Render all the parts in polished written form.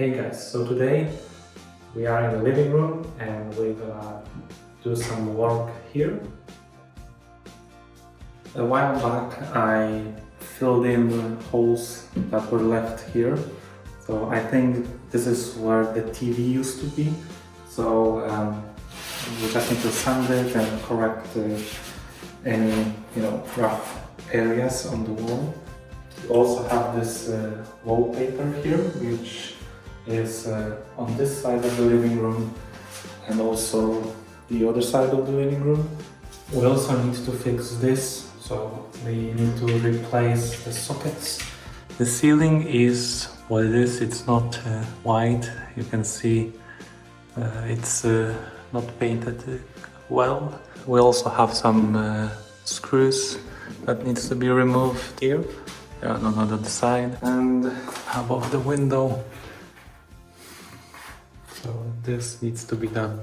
Hey guys, so today we are in the living room and we're gonna do some work here. A while back I filled in holes that were left here. So I think this is where the TV used to be. So we just need to sand it and correct any rough areas on the wall. We also have this wallpaper here, which is on this side of the living room and also the other side of the living room. We also need to fix this, so we need to replace the sockets. The ceiling is what it is, it's not white. You can see it's not painted well. We also have some screws that needs to be removed here. There are on the other side and above the window. So this needs to be done.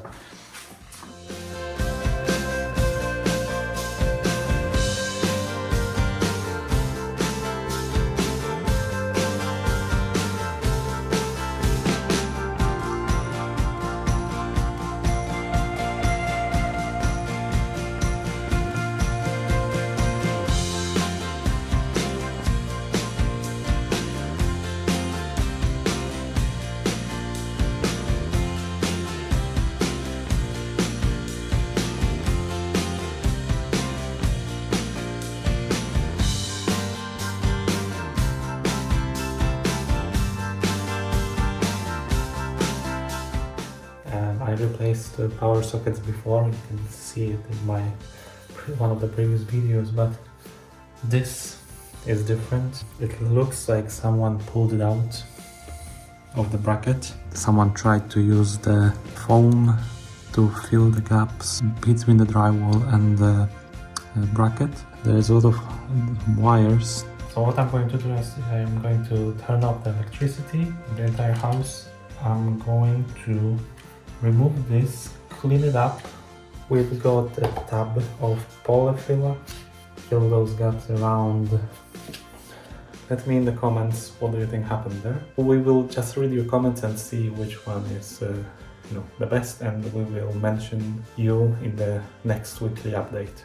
I replaced the power sockets before, you can see it in one of the previous videos, but this is different. It looks like someone pulled it out of the bracket. Someone tried to use the foam to fill the gaps between the drywall and the bracket. There's a lot of wires. So what I'm going to do is I'm going to turn off the electricity in the entire house. I'm going to remove this, clean it up. We've got a tub of polyfiller. Fill those gaps around. Let me in the comments what do you think happened there. We will just read your comments and see which one is the best, and we will mention you in the next weekly update.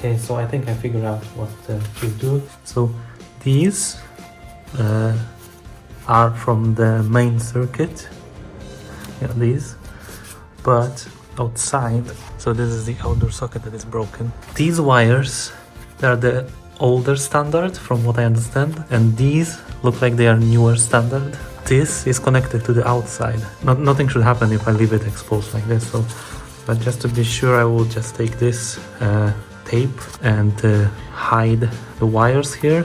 Okay, so I think I figured out what to do. So these are from the main circuit, these, but outside, so this is the outdoor socket that is broken. These wires, they are the older standard from what I understand, and these look like they are newer standard. This is connected to the outside. Nothing should happen if I leave it exposed like this, so, but just to be sure I will just take this tape and hide the wires here.